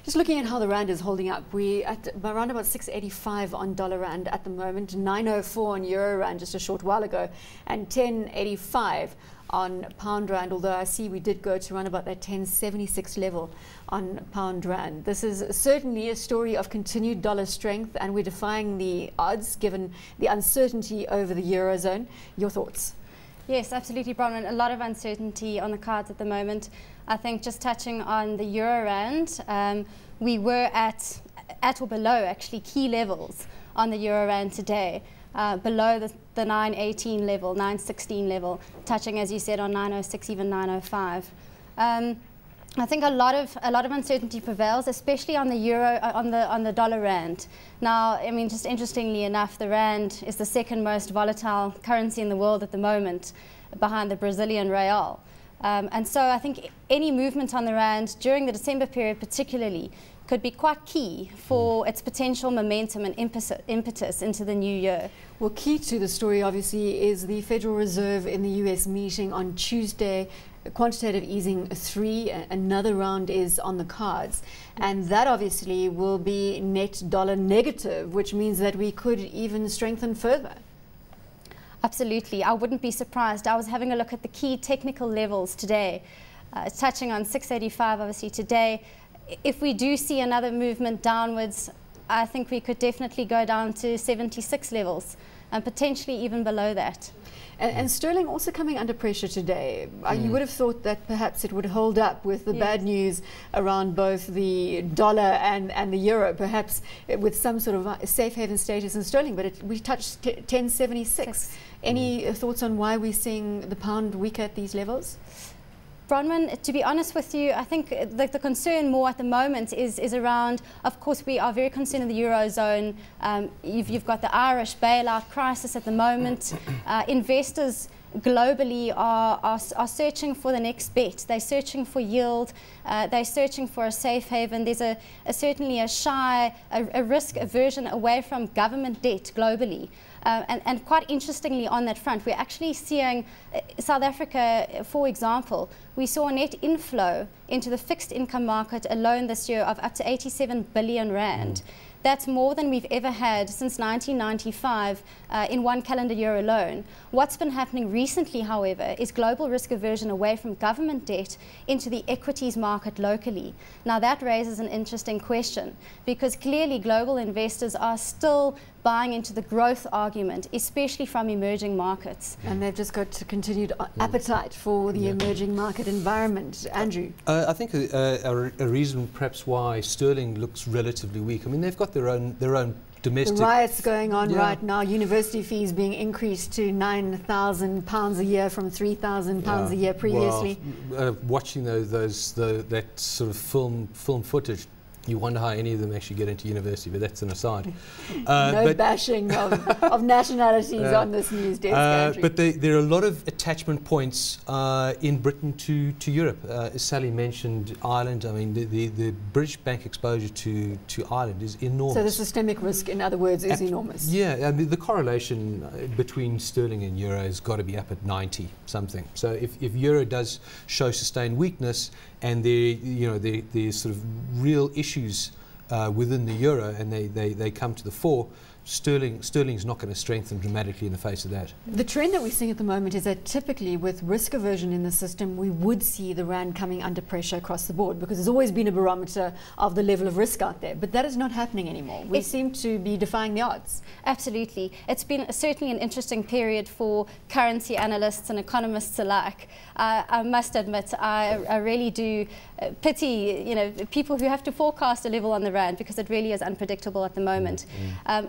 Just looking at how the rand is holding up, we're at around about 685 on dollar rand at the moment, 904 on euro rand just a short while ago, and 1085 on pound rand, although I see we did go to around about that 1076 level on pound rand. This is certainly a story of continued dollar strength, and we're defying the odds given the uncertainty over the eurozone. Your thoughts? Yes, absolutely, Bronwyn. A lot of uncertainty on the cards at the moment. I think just touching on the euro rand, we were at or below actually key levels on the euro rand today, below the 918 level, 916 level, touching, as you said, on 906, even 905. I think a lot of uncertainty prevails, especially on the euro, on the dollar rand. Now, I mean, just interestingly enough, the rand is the second most volatile currency in the world at the moment, behind the Brazilian real. And so I think any movement on the rand during the December period particularly could be quite key for its potential momentum and impetus into the new year. Well, key to the story obviously is the Federal Reserve in the US meeting on Tuesday. Quantitative easing 3, another round is on the cards, and that obviously will be net dollar negative, which means that we could even strengthen further. Absolutely, I wouldn't be surprised. I was having a look at the key technical levels today, touching on 685 obviously today. If we do see another movement downwards, I think we could definitely go down to 76 levels and potentially even below that. And sterling also coming under pressure today. You would have thought that perhaps it would hold up with the bad news around both the dollar and the euro, perhaps with some sort of safe haven status in sterling, but we touched 1076. Any thoughts on why we're seeing the pound weaker at these levels? Bronwyn, to be honest with you, I think the concern more at the moment is around, of course, we are very concerned in the Eurozone. You've got the Irish bailout crisis at the moment. Investors globally are searching for the next bet. They're searching for yield. They're searching for a safe haven. There's certainly a risk aversion away from government debt globally. And quite interestingly on that front, we're actually seeing South Africa, for example, we saw a net inflow into the fixed income market alone this year of up to 87 billion rand. That's more than we've ever had since 1995 in one calendar year alone. What's been happening recently, however, is global risk aversion away from government debt into the equities market locally. Now that raises an interesting question, because clearly global investors are still buying into the growth argument, especially from emerging markets. And they've just got a continued appetite for the emerging market environment. Andrew? I think a reason perhaps why sterling looks relatively weak, I mean, they've got their own domestic... The riots going on right now, university fees being increased to £9,000 a year from £3,000 a year previously. Well, watching that sort of film footage, you wonder how any of them actually get into university, but that's an aside. No bashing of nationalities on this news desk, but there are a lot of attachment points in Britain to Europe. As Sally mentioned, Ireland, I mean, the British bank exposure to Ireland is enormous. So the systemic risk, in other words, is enormous. Yeah, I mean, the correlation between sterling and euro has got to be up at 90 something. So if euro does show sustained weakness, and there's sort of real issues within the euro, and they come to the fore, sterling's not going to strengthen dramatically in the face of that. The trend that we're seeing at the moment is that typically with risk aversion in the system, we would see the rand coming under pressure across the board, because there's always been a barometer of the level of risk out there. But that is not happening anymore. We seem to be defying the odds. Absolutely. It's been certainly an interesting period for currency analysts and economists alike. I must admit, I really do pity people who have to forecast a level on the rand, because it really is unpredictable at the moment.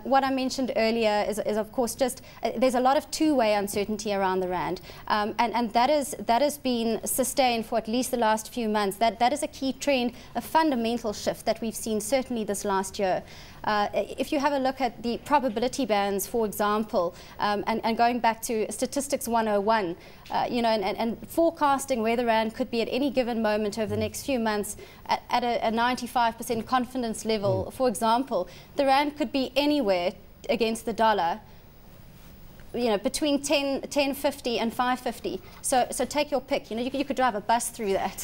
What I mentioned earlier is of course just there's a lot of two-way uncertainty around the rand, and that has been sustained for at least the last few months. That is a key trend, a fundamental shift that we've seen certainly this last year. If you have a look at the probability bands, for example, and going back to Statistics 101, and forecasting where the rand could be at any given moment over the next few months at a 95% confidence level, for example, the rand could be anywhere against the dollar, between 10.50 and 5.50. So take your pick. You could drive a bus through that.